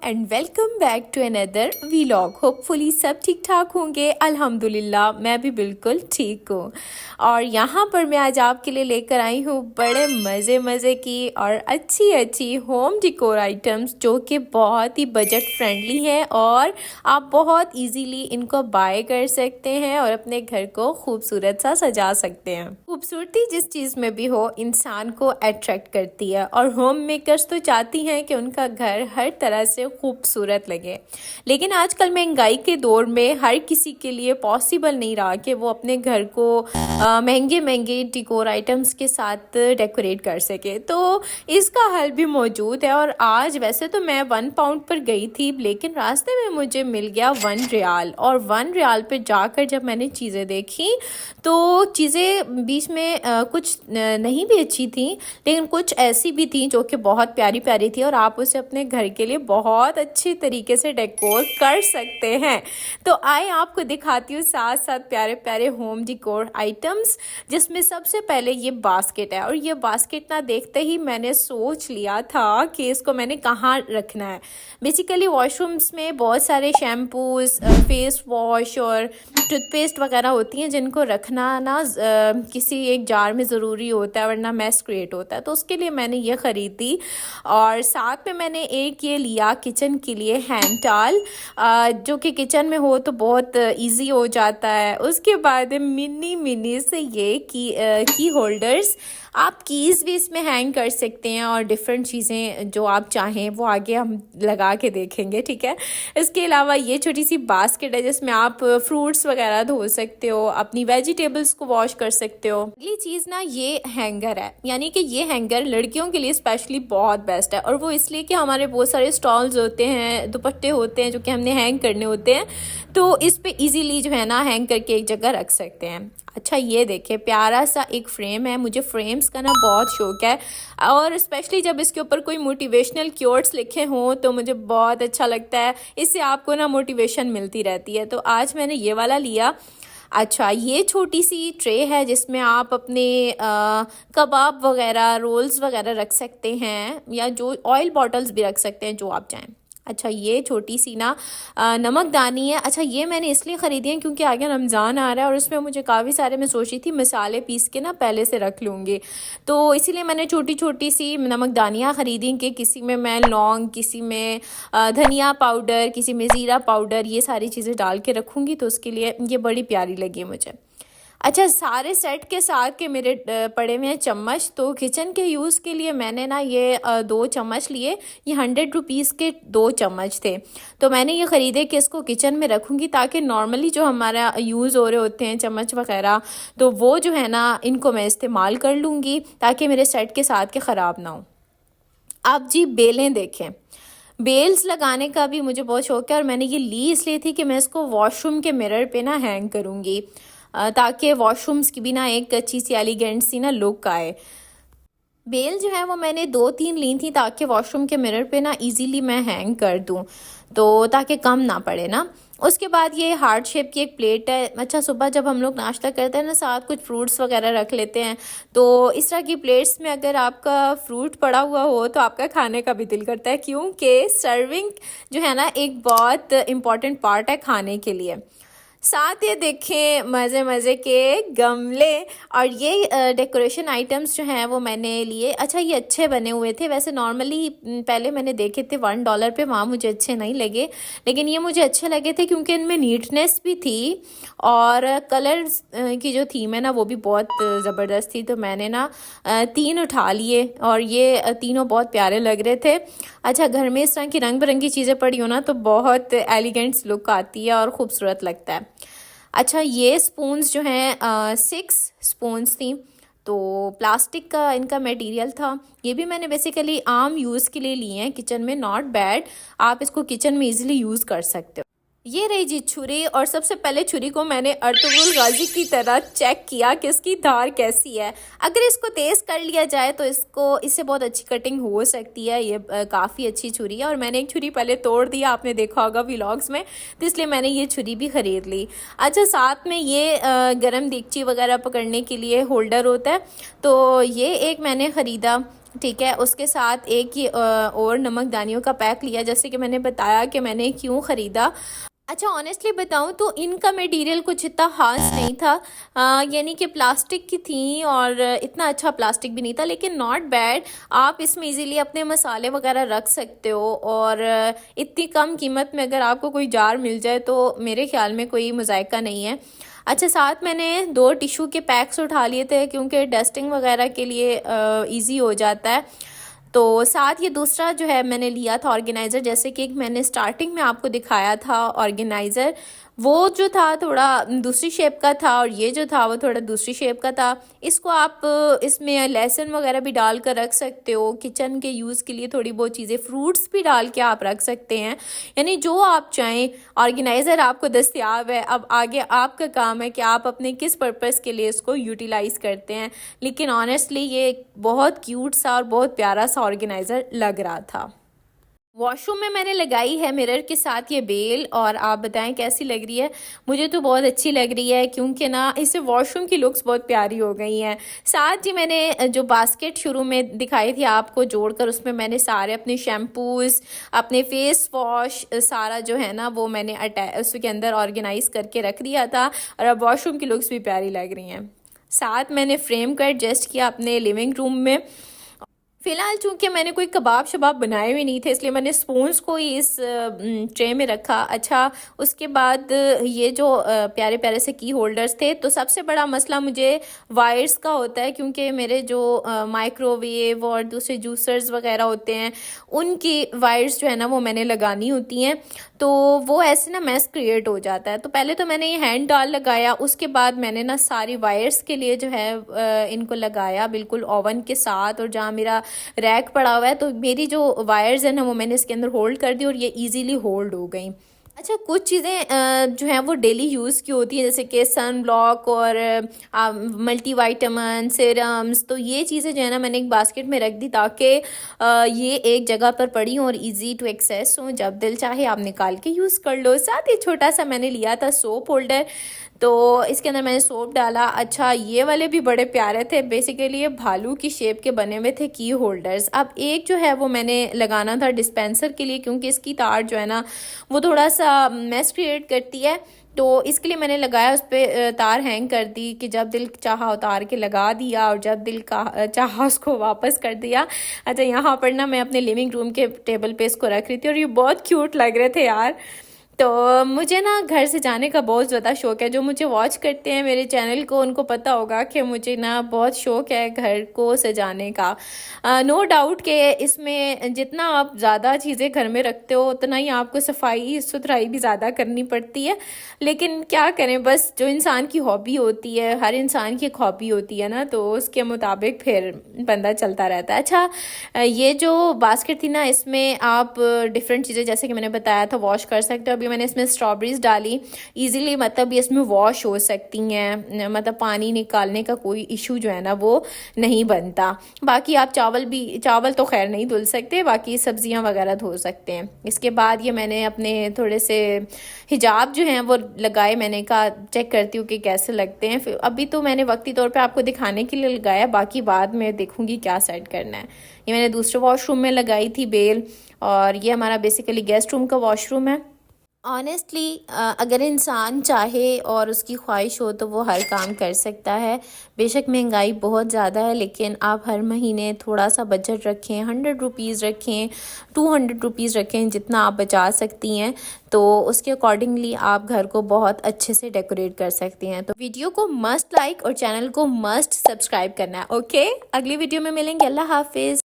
And welcome back to another vlog. Hopefully सब ठीक ठाक होंगे। अल्हम्दुलिल्लाह मैं भी बिल्कुल ठीक हूँ। और यहाँ पर मैं आज आपके लिए लेकर आई हूँ बड़े मज़े की और अच्छी होम डेकोर आइटम्स जो कि बहुत ही बजट फ्रेंडली है और आप बहुत इजीली इनको बाय कर सकते हैं और अपने घर को खूबसूरत सा सजा सकते हैं। खूबसूरती जिस चीज़ में भी हो इंसान को अट्रैक्ट करती है और होम मेकर्स तो चाहती हैं कि उनका घर हर तरह से खूबसूरत लगे। लेकिन आजकल महंगाई के दौर में हर किसी के लिए पॉसिबल नहीं रहा कि वो अपने घर को महंगे डेकोर आइटम्स के साथ डेकोरेट कर सके। तो इसका हल भी मौजूद है। और आज वैसे तो मैं 1 पाउंड पर गई थी, लेकिन रास्ते में मुझे मिल गया 1 रियाल। और 1 रियाल पे जाकर जब मैंने चीज़ें देखी तो चीज़ें बीच में कुछ नहीं भी अच्छी थी, लेकिन कुछ ऐसी भी थी जो कि बहुत प्यारी थी और आप उसे अपने घर के लिए बहुत अच्छी तरीके से डेकोर कर सकते हैं। तो आए आपको दिखाती हूँ साथ साथ प्यारे होम डेकोर आइटम्स, जिसमें सबसे पहले ये बास्केट है। और ये बास्केट ना देखते ही मैंने सोच लिया था कि इसको मैंने कहाँ रखना है। बेसिकली वॉशरूम्स में बहुत सारे शैम्पूज, फेस वॉश और टूथपेस्ट वगैरह होती हैं जिनको रखना ना किसी एक जार में ज़रूरी होता है, वरना मैस क्रिएट होता है। तो उसके लिए मैंने ये ख़रीदी। और साथ में मैंने एक ये लिया किचन के लिए हैंड टॉवल, जो कि किचन में हो तो बहुत इजी हो जाता है। उसके बाद मिनी से ये की होल्डर्स, आप कीज़ भी इसमें हैंग कर सकते हैं और डिफरेंट चीज़ें जो आप चाहें वो आगे हम लगा के देखेंगे, ठीक है। इसके अलावा ये छोटी सी बास्केट है जिसमें आप फ्रूट्स वगैरह धो सकते हो, अपनी वेजिटेबल्स को वॉश कर सकते हो। अगली चीज़ ना ये हैंगर है, यानी कि ये हैंगर लड़कियों के लिए स्पेशली बहुत बेस्ट है। और वो इसलिए कि हमारे बहुत सारे स्टॉल्स होते हैं, दुपट्टे होते हैं जो कि हमने हैंग करने होते हैं, तो इस पे इजीली जो है ना हैंग करके एक जगह रख सकते हैं। अच्छा ये देखिए प्यारा सा एक फ्रेम है। मुझे फ्रेम्स का ना बहुत शौक है और स्पेशली जब इसके ऊपर कोई मोटिवेशनल क्योट्स लिखे हों तो मुझे बहुत अच्छा लगता है। इससे आपको ना मोटिवेशन मिलती रहती है। तो आज मैंने ये वाला लिया। अच्छा ये छोटी सी ट्रे है जिसमें आप अपने कबाब वगैरह, रोल्स वगैरह रख सकते हैं, या जो ऑयल बॉटल्स भी रख सकते हैं जो आप चाहें। अच्छा ये छोटी सी ना नमकदानी है। अच्छा ये मैंने इसलिए ख़रीदी है क्योंकि आगे रमज़ान आ रहा है और उसमें मुझे काफ़ी सारे, मैं सोची थी मसाले पीस के ना पहले से रख लूँगी, तो इसीलिए मैंने छोटी सी नमकदानियाँ ख़रीदी कि किसी में मैं लौंग, किसी में धनिया पाउडर, किसी में ज़ीरा पाउडर, ये सारी चीज़ें डाल के रखूँगी। तो उसके लिए ये बड़ी प्यारी लगी मुझे। अच्छा सारे सेट के साथ के मेरे पड़े हुए हैं चम्मच। तो किचन के यूज़ के लिए मैंने ना ये 2 चम्मच लिए। ये 100 रुपीज़ के 2 चम्मच थे। तो मैंने ये ख़रीदे कि इसको किचन में रखूँगी ताकि नॉर्मली जो हमारा यूज़ हो रहे होते हैं चम्मच वगैरह, तो वो जो है ना इनको मैं इस्तेमाल कर लूँगी ताकि मेरे सेट के साथ के ख़राब ना हो। आप जी बेलें देखें, बेल्स लगाने का भी मुझे बहुत शौक है और मैंने ये ली इसलिए थी कि मैं इसको वॉशरूम के मिरर पे ना हैंग करूँगी ताकि वॉशरूम्स की भी ना एक अच्छी सी एलिगेंट सी ना लुक आए। बेल जो है वो मैंने 2-3 ली थी ताकि वॉशरूम के मिरर पे ना इजीली मैं हैंग कर दूँ, तो ताकि कम ना पड़े ना। उसके बाद ये हार्ट शेप की एक प्लेट है। अच्छा सुबह जब हम लोग नाश्ता करते हैं ना, साथ कुछ फ्रूट्स वगैरह रख लेते हैं, तो इस तरह की प्लेट्स में अगर आपका फ्रूट पड़ा हुआ हो तो आपका खाने का भी दिल करता है, क्योंकि सर्विंग जो है ना एक बहुत इम्पॉर्टेंट पार्ट है खाने के लिए। साथ ये देखें मज़े के गमले और ये डेकोरेशन आइटम्स जो हैं वो मैंने लिए। अच्छा ये अच्छे बने हुए थे। वैसे नॉर्मली पहले मैंने देखे थे $1 पे, वहाँ मुझे अच्छे नहीं लगे, लेकिन ये मुझे अच्छे लगे थे क्योंकि इनमें नीटनेस भी थी और कलर्स की जो थीम है ना वो भी बहुत ज़बरदस्त थी। तो मैंने ना 3 उठा लिए और ये तीनों बहुत प्यारे लग रहे थे। अच्छा घर में इस तरह की रंग बिरंगी चीज़ें पड़ी हो ना तो बहुत एलिगेंट लुक आती है और ख़ूबसूरत लगता है। अच्छा ये स्पून्स जो हैं 6 स्पून्स थी, तो प्लास्टिक का इनका मटेरियल था। ये भी मैंने बेसिकली आम यूज़ के लिए लिए हैं किचन में, नॉट बैड, आप इसको किचन में इजीली यूज़ कर सकते हो। ये रही जी छुरी। और सबसे पहले छुरी को मैंने अर्तुगरुल गाजी की तरह चेक किया कि इसकी धार कैसी है। अगर इसको तेज़ कर लिया जाए तो इससे बहुत अच्छी कटिंग हो सकती है। ये काफ़ी अच्छी छुरी है और मैंने एक छुरी पहले तोड़ दिया, आपने देखा होगा व्लॉग्स में, तो इसलिए मैंने ये छुरी भी ख़रीद ली। अच्छा साथ में ये गरम देगची वगैरह पकड़ने के लिए होल्डर होता है, तो ये एक मैंने ख़रीदा। ठीक है। उसके साथ एक ये और नमकदानियों का पैक लिया, जैसे कि मैंने बताया कि मैंने क्यों ख़रीदा। अच्छा, ऑनेस्टली बताऊं तो इनका मटेरियल कुछ इतना खास नहीं था, यानी कि प्लास्टिक की थी और इतना अच्छा प्लास्टिक भी नहीं था, लेकिन नॉट बैड। आप इसमें इजीली अपने मसाले वगैरह रख सकते हो, और इतनी कम कीमत में अगर आपको कोई जार मिल जाए तो मेरे ख्याल में कोई मज़ायका नहीं है। अच्छा, साथ मैंने 2 टिशू के पैक्स उठा लिए थे क्योंकि डस्टिंग वगैरह के लिए इजी हो जाता है। तो साथ ये दूसरा जो है मैंने लिया था ऑर्गेनाइज़र, जैसे कि मैंने स्टार्टिंग में आपको दिखाया था ऑर्गेनाइज़र, वो जो था थोड़ा दूसरी शेप का था और ये जो था वो थोड़ा दूसरी शेप का था। इसको आप इसमें लहसुन वगैरह भी डाल कर रख सकते हो, किचन के यूज़ के लिए थोड़ी बहुत चीज़ें, फ्रूट्स भी डाल के आप रख सकते हैं, यानी जो आप चाहें। ऑर्गेनाइज़र आपको दस्तयाब है, अब आगे आपका काम है कि आप अपने किस पर्पज़ के लिए इसको यूटिलाइज़ करते हैं। लेकिन ऑनेस्टली ये एक बहुत क्यूट सा और बहुत प्यारा सा ऑर्गेनाइज़र लग रहा था। वॉशरूम में मैंने लगाई है मिरर के साथ ये बेल, और आप बताएं कैसी लग रही है। मुझे तो बहुत अच्छी लग रही है क्योंकि ना इससे वॉशरूम की लुक्स बहुत प्यारी हो गई हैं। साथ ही मैंने जो बास्केट शुरू में दिखाई थी आपको जोड़कर, उसमें मैंने सारे अपने शैम्पूज़, अपने फेस वॉश, सारा जो है ना वो मैंने उसके अंदर ऑर्गेनाइज़ करके रख दिया था, और अब वॉशरूम की लुक्स भी प्यारी लग रही हैं। साथ मैंने फ्रेम का एडजस्ट किया अपने लिविंग रूम में। फ़िलहाल चूंकि मैंने कोई कबाब शबाब बनाए हुए नहीं थे, इसलिए मैंने स्पून्स को ही इस ट्रे में रखा। अच्छा, उसके बाद ये जो प्यारे प्यारे से की होल्डर्स थे, तो सबसे बड़ा मसला मुझे वायर्स का होता है, क्योंकि मेरे जो माइक्रोवेव और दूसरे जूसर्स वगैरह होते हैं उनकी वायर्स जो है ना वो मैंने लगानी होती हैं, तो वो ऐसे ना मैस क्रिएट हो जाता है। तो पहले तो मैंने ये हैंड डाल लगाया, उसके बाद मैंने ना सारी वायर्स के लिए जो है इनको लगाया बिल्कुल ओवन के साथ, और जहाँ मेरा रैक पड़ा हुआ है तो मेरी जो वायर्स है ना वो मैंने इसके अंदर होल्ड कर दी और ये इजीली होल्ड हो गई। अच्छा, कुछ चीज़ें जो हैं वो डेली यूज़ की होती हैं, जैसे कि सन ब्लॉक और मल्टी वाइटामिन सीरम्स, तो ये चीज़ें जो है ना मैंने एक बास्केट में रख दी ताकि ये एक जगह पर पड़ी हों और इजी टू एक्सेस हों, जब दिल चाहे आप निकाल के यूज़ कर लो। साथ ही छोटा सा मैंने लिया था सोप होल्डर, तो इसके अंदर मैंने सोप डाला। अच्छा, ये वाले भी बड़े प्यारे थे, बेसिकली ये भालू की शेप के बने हुए थे की होल्डर्स। अब एक जो है वो मैंने लगाना था डिस्पेंसर के लिए, क्योंकि इसकी तार जो है ना वो थोड़ा सा मैस क्रिएट करती है, तो इसके लिए मैंने लगाया, उस पर तार हैंग कर दी कि जब दिल चाहा उतार के लगा दिया और जब दिल का चाहा उसको वापस कर दिया। अच्छा, यहाँ पर ना मैं अपने लिविंग रूम के टेबल पे इसको रख रही थी और ये बहुत क्यूट लग रहे थे यार। तो मुझे ना घर से जाने का बहुत ज़्यादा शौक़ है। जो मुझे वॉच करते हैं मेरे चैनल को उनको पता होगा कि मुझे ना बहुत शौक़ है घर को सजाने का। नो डाउट कि इसमें जितना आप ज़्यादा चीज़ें घर में रखते हो उतना ही आपको सफाई सुथराई भी ज़्यादा करनी पड़ती है, लेकिन क्या करें, बस जो इंसान की हॉबी होती है, हर इंसान की एक हॉबी होती है ना, तो उसके मुताबिक फिर बंदा चलता रहता है। अच्छा, ये जो बास्केट थी ना इसमें आप डिफरेंट चीज़ें जैसे कि मैंने बताया था वॉश कर सकते हो। अभी मैंने इसमें स्ट्रॉबेरीज डाली, इजीली मतलब ये इसमें वॉश हो सकती हैं, मतलब पानी निकालने का कोई इशू जो है ना वो नहीं बनता। बाकी आप चावल तो खैर नहीं धुल सकते, बाकी सब्जियां वगैरह धो सकते हैं। इसके बाद ये मैंने अपने थोड़े से हिजाब जो हैं वो लगाए, मैंने कहा चेक करती हूँ कि कैसे लगते हैं। फिर अभी तो मैंने वक्ती तौर पे आपको दिखाने के लिए लगाया, बाकी बाद में देखूंगी क्या सेट करना है। ये मैंने दूसरे वॉशरूम में लगाई थी बेल, और ये हमारा बेसिकली गेस्ट रूम का वॉशरूम है। ऑनेस्टली अगर इंसान चाहे और उसकी ख्वाहिश हो तो वो हर काम कर सकता है। बेशक महंगाई बहुत ज़्यादा है, लेकिन आप हर महीने थोड़ा सा बजट रखें, 100 रुपीज़ रखें, 200 रुपीज़ रखें, जितना आप बचा सकती हैं, तो उसके अकॉर्डिंगली आप घर को बहुत अच्छे से डेकोरेट कर सकती हैं। तो वीडियो को मस्ट लाइक और चैनल को मस्ट सब्सक्राइब करना है। ओके, अगली वीडियो में मिलेंगे। अल्लाह हाफिज़।